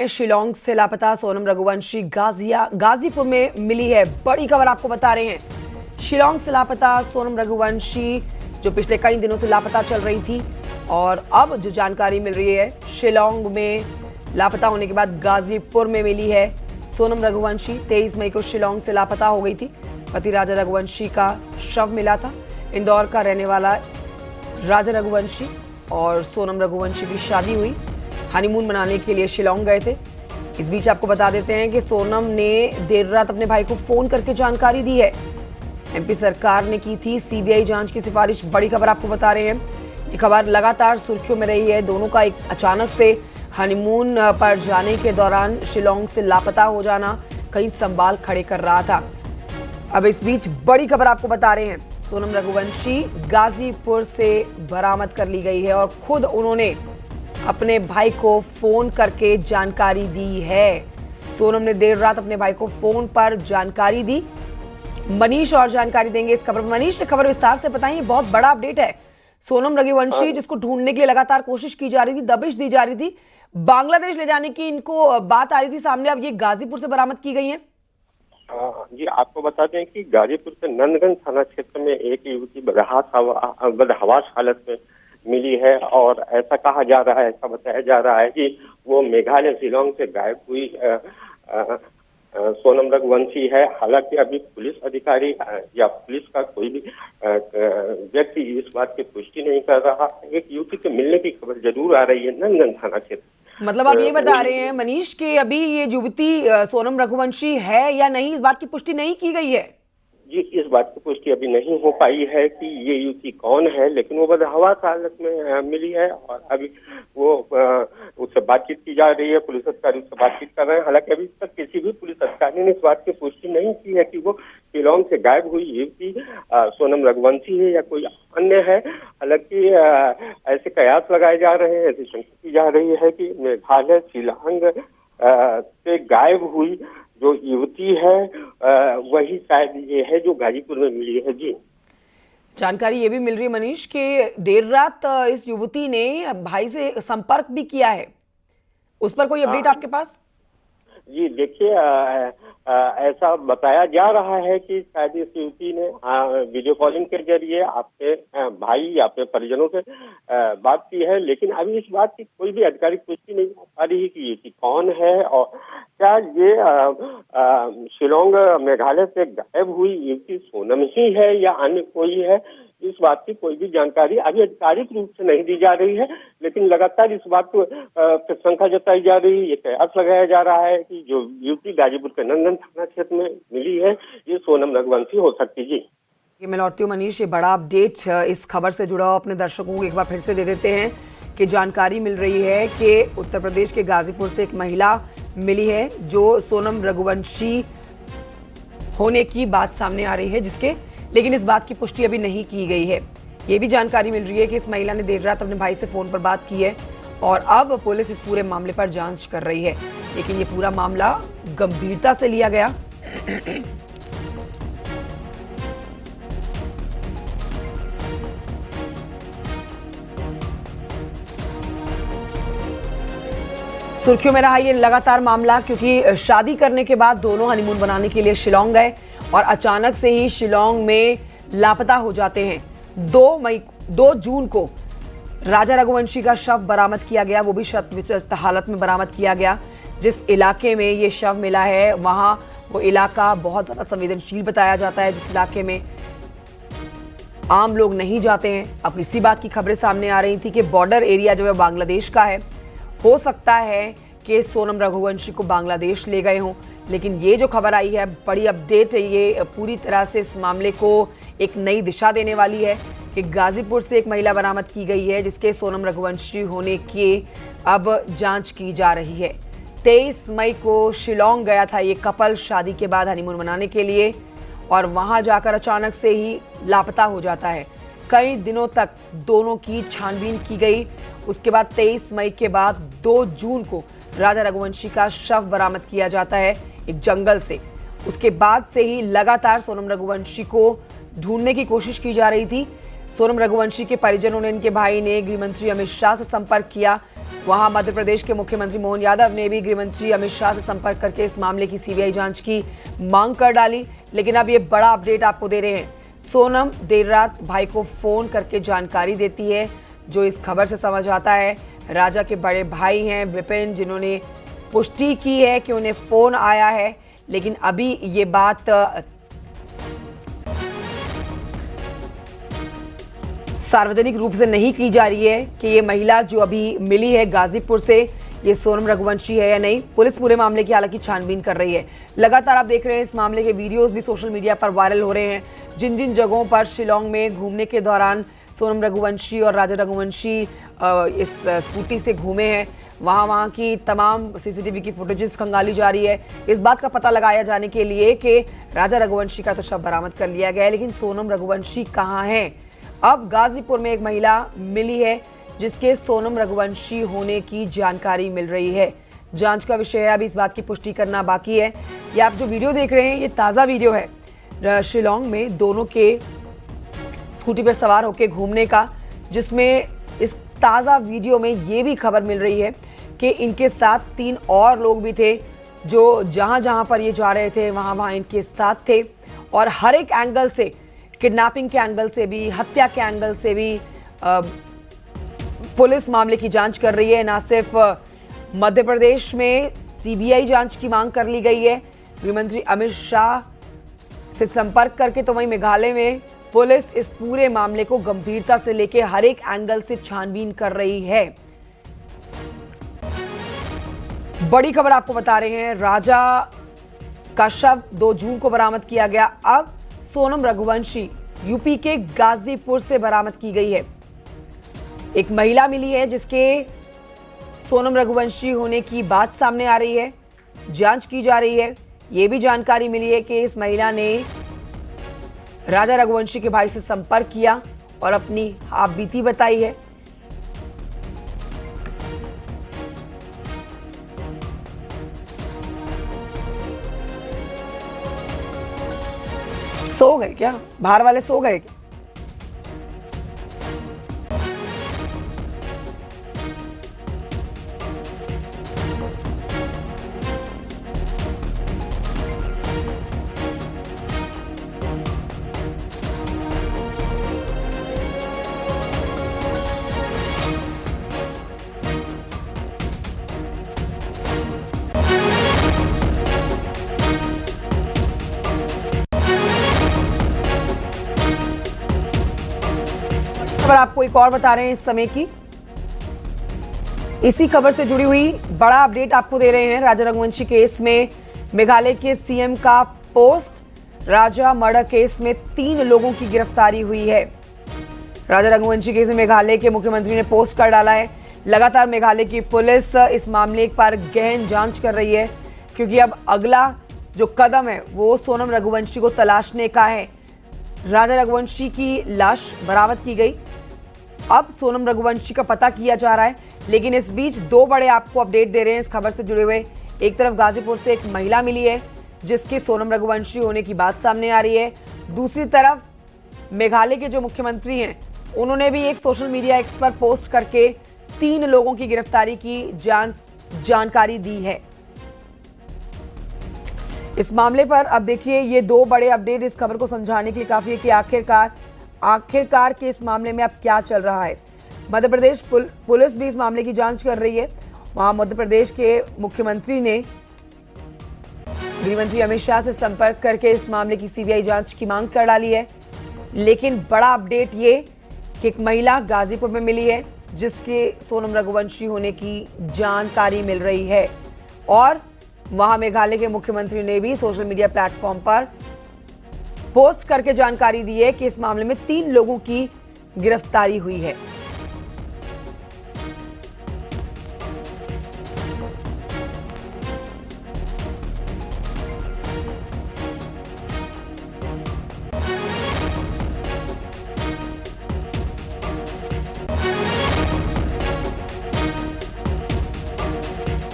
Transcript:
शिलांग से लापता सोनम रघुवंशी गाजीपुर में मिली है। बड़ी खबर आपको बता रहे हैं। शिलांग से लापता सोनम रघुवंशी जो पिछले कई दिनों से लापता चल रही थी और अब जो जानकारी मिल रही है शिलांग में लापता होने के बाद गाजीपुर में मिली है। सोनम रघुवंशी 23 मई को शिलांग से लापता हो गई थी। पति राजा रघुवंशी का शव मिला था। इंदौर का रहने वाला राजा रघुवंशी और सोनम रघुवंशी की शादी हुई। हनीमून मनाने के लिए शिलांग गए थे। इस बीच आपको बता देते हैं कि सोनम ने देर रात अपने भाई को फोन करके जानकारी दी है। एमपी सरकार ने की थी सीबीआई जांच की सिफारिश। बड़ी खबर आपको बता रहे हैं। ये खबर लगातार सुर्खियों में रही है। दोनों का एक अचानक से हनीमून पर जाने के दौरान शिलांग से लापता हो जाना कई सवाल खड़े कर रहा था। अब इस बीच बड़ी खबर आपको बता रहे हैं। सोनम रघुवंशी गाजीपुर से बरामद कर ली गई है और खुद उन्होंने अपने भाई को फोन करके जानकारी दी है। सोनम ने देर रात अपने भाई को फोन पर जानकारी दी। मनीष और जानकारी देंगे इस खबर पर। मनीष, खबर विस्तार से बताइए। बहुत बड़ा अपडेट है। सोनम रघुवंशी जिसको ढूंढने के लिए लगातार कोशिश की जा रही थी, दबिश दी जा रही थी, बांग्लादेश ले जाने की इनको बात आ रही थी सामने, अब ये गाजीपुर से बरामद की गई है। जी, आपको बता दें कि गाजीपुर के नंदगंज थाना क्षेत्र में एक युवती बदहवास हालत में मिली है और ऐसा कहा जा रहा है, ऐसा बताया जा रहा है कि वो मेघालय शिलांग से गायब हुई सोनम रघुवंशी है। हालांकि अभी पुलिस अधिकारी या पुलिस का कोई भी व्यक्ति इस बात की पुष्टि नहीं कर रहा। एक युवती के मिलने की खबर जरूर आ रही है नंदगंज थाना क्षेत्र। मतलब आप ये बता रहे हैं मनीष कि अभी ये युवती सोनम रघुवंशी है या नहीं, इस बात की पुष्टि नहीं की गई है। जी, इस बात की पुष्टि अभी नहीं हो पाई है कि ये युवती कौन है, लेकिन वो बदहवास हालत में मिली है और अभी वो उससे बातचीत की जा रही है। पुलिस अधिकारी उससे बातचीत कर रहे हैं। हालांकि अभी तक किसी भी पुलिस अधिकारी ने इस बात की पुष्टि नहीं की है कि वो शिलांग से गायब हुई युवती सोनम रघुवंशी है या कोई अन्य है। हालांकि ऐसे कयास लगाए जा रहे हैं, ऐसी शंका की जा रही है कि मेघालय शिलांग से गायब हुई जो युवती है वही शायद ये है जो गाजीपुर में मिली है। जी, जानकारी ये भी मिल रही है मनीष कि देर रात इस युवती ने भाई से संपर्क भी किया है। उस पर कोई अपडेट आपके पास? जी, देखिए, ऐसा बताया जा रहा है कि शायद इस युवती ने वीडियो कॉलिंग के जरिए आपके भाई या अपने परिजनों से बात की है, लेकिन अभी इस बात की कोई भी आधिकारिक पुष्टि नहीं हो पा रही कि ये कौन है और क्या ये शिलांग मेघालय से गायब हुई युवती सोनम ही है या अन्य कोई है। इस बात की कोई भी जानकारी अभी आधिकारिक रूप से नहीं दी जा रही है, लेकिन लगातार इस बात को शंका जताई जा रही है। ये कयास लगाया जा रहा है कि जो युवती गाजीपुर के नंदगंज थाना क्षेत्र में मिली है ये सोनम रघुवंशी हो सकती। जी, ये मैं लौटती हूँ मनीष। ये बड़ा अपडेट इस खबर से जुड़ा अपने दर्शकों को एक बार फिर से दे देते हैं कि जानकारी मिल रही है कि उत्तर प्रदेश के गाजीपुर से एक महिला मिली है जो सोनम रघुवंशी होने की बात सामने आ रही है, जिसके लेकिन इस बात की पुष्टि अभी नहीं की गई है। ये भी जानकारी मिल रही है कि इस महिला ने देर रात अपने भाई से फोन पर बात की है और अब पुलिस इस पूरे मामले पर जांच कर रही है। लेकिन ये पूरा मामला गंभीरता से लिया गया। सुर्खियों में रहा ये लगातार मामला, क्योंकि शादी करने के बाद दोनों हनीमून बनाने के लिए शिलांग गए और अचानक से ही शिलांग में लापता हो जाते हैं। 2 जून को राजा रघुवंशी का शव बरामद किया गया, वो भी शत हालत में बरामद किया गया। जिस इलाके में ये शव मिला है वहां वो इलाका बहुत ज्यादा संवेदनशील बताया जाता है, जिस इलाके में आम लोग नहीं जाते हैं। अब इसी बात की खबरें सामने आ रही थी कि बॉर्डर एरिया जो है बांग्लादेश का है। हो सकता है कि सोनम रघुवंशी को बांग्लादेश ले गए हों, लेकिन ये जो खबर आई है बड़ी अपडेट है। ये पूरी तरह से इस मामले को एक नई दिशा देने वाली है कि गाजीपुर से एक महिला बरामद की गई है जिसके सोनम रघुवंशी होने की अब जांच की जा रही है। 23 मई को शिलांग गया था ये कपल शादी के बाद हनीमून मनाने के लिए और वहां जाकर अचानक से ही लापता हो जाता है। कई दिनों तक दोनों की छानबीन की गई। उसके बाद 23 मई के बाद 2 जून को राजा रघुवंशी का शव बरामद किया जाता है एक जंगल से। उसके बाद से ही लगातार सोनम रघुवंशी को ढूंढने की कोशिश की जा रही थी। सोनम रघुवंशी के परिजनों ने, इनके भाई ने गृह मंत्री अमित शाह से संपर्क किया, वहां मध्य प्रदेश के मुख्यमंत्री मोहन यादव ने भी गृह मंत्री अमित शाह से संपर्क करके इस मामले की सीबीआई जांच की मांग कर डाली। लेकिन अब ये बड़ा अपडेट आपको दे रहे हैं। सोनम देर रात भाई को फोन करके जानकारी देती है। जो इस खबर से समझ आता है, राजा के बड़े भाई हैं विपिन, जिन्होंने पुष्टि की है कि उन्हें फोन आया है। लेकिन अभी ये बात सार्वजनिक रूप से नहीं की जा रही है कि ये महिला जो अभी मिली है गाजीपुर से, ये सोनम रघुवंशी है या नहीं। पुलिस पूरे मामले की हालांकि छानबीन कर रही है। लगातार आप देख रहे हैं इस मामले के वीडियोस भी सोशल मीडिया पर वायरल हो रहे हैं। जिन जिन जगहों पर शिलोंग में घूमने के दौरान सोनम रघुवंशी और राजा रघुवंशी इस स्कूटी से घूमे हैं, वहाँ की तमाम सीसीटीवी की फुटेजेस खंगाली जा रही है। इस बात का पता लगाया जाने के लिए कि राजा रघुवंशी का तो शव बरामद कर लिया गया है, लेकिन सोनम रघुवंशी कहाँ हैं। अब गाजीपुर में एक महिला मिली है जिसके सोनम रघुवंशी होने की जानकारी मिल रही है। जांच का विषय है, अभी इस बात की पुष्टि करना बाकी है। ये आप जो वीडियो देख रहे हैं, ये ताज़ा वीडियो है शिलोंग में दोनों के स्कूटी पर सवार होकर घूमने का, जिसमें इस ताज़ा वीडियो में ये भी खबर मिल रही है कि इनके साथ 3 और लोग भी थे जो जहाँ जहाँ पर ये जा रहे थे वहाँ इनके साथ थे। और हर एक एंगल से, किडनैपिंग के एंगल से भी, हत्या के एंगल से भी पुलिस मामले की जांच कर रही है। ना सिर्फ मध्य प्रदेश में सीबीआई जांच की मांग कर ली गई है गृह मंत्री अमित शाह से संपर्क करके, तो वहीं मेघालय में पुलिस इस पूरे मामले को गंभीरता से लेकर हर एक एंगल से छानबीन कर रही है। बड़ी खबर आपको बता रहे हैं, राजा का शव 2 जून को बरामद किया गया। अब सोनम रघुवंशी यूपी के गाजीपुर से बरामद की गई है। एक महिला मिली है जिसके सोनम रघुवंशी होने की बात सामने आ रही है। जांच की जा रही है। यह भी जानकारी मिली है कि इस महिला ने राजा रघुवंशी के भाई से संपर्क किया और अपनी आपबीती बताई है। सो गए क्या? बाहर वाले सो गए क्या? खबर आपको एक और बता रहे हैं इस समय की। इसी खबर से जुड़ी हुई बड़ा अपडेट आपको दे रहे हैं। राजा रघुवंशी केस में मेघालय के सीएम का पोस्ट। राजा मर्डर केस में 3 लोगों की गिरफ्तारी हुई है। राजा रघुवंशी केस में मेघालय के मुख्यमंत्री ने पोस्ट कर डाला है। लगातार मेघालय की पुलिस इस मामले पर गहन जांच कर रही है, क्योंकि अब अगला जो कदम है वो सोनम रघुवंशी को तलाशने का है। राजा रघुवंशी की लाश बरामद की गई। अब सोनम रघुवंशी का पता किया जा रहा है। लेकिन इस बीच 2 बड़े आपको अपडेट दे रहे हैं इस खबर से जुड़े हुए। एक तरफ गाजीपुर से एक महिला मिली है जिसके सोनम रघुवंशी होने की बात सामने आ रही है। दूसरी तरफ मेघालय के जो मुख्यमंत्री हैं, उन्होंने भी एक सोशल मीडिया एक्स पर पोस्ट करके 3 लोगों की गिरफ्तारी की जानकारी दी है। इस मामले पर अब देखिए, ये 2 बड़े अपडेट इस खबर को समझाने के लिए काफी है कि आखिरकार के इस मामले में अब क्या चल रहा है। मध्य प्रदेश पुलिस भी इस मामले की जांच कर रही है। वहां मध्य प्रदेश के मुख्यमंत्री ने गृह मंत्री अमित शाह से संपर्क करके इस मामले की सीबीआई जांच की मांग कर डाली है। लेकिन बड़ा अपडेट ये कि एक महिला गाजीपुर में मिली है जिसके सोनम रघुवंशी होने की जानकारी मिल रही है। और वहां मेघालय के मुख्यमंत्री ने भी सोशल मीडिया प्लेटफॉर्म पर पोस्ट करके जानकारी दी है कि इस मामले में 3 लोगों की गिरफ्तारी हुई है।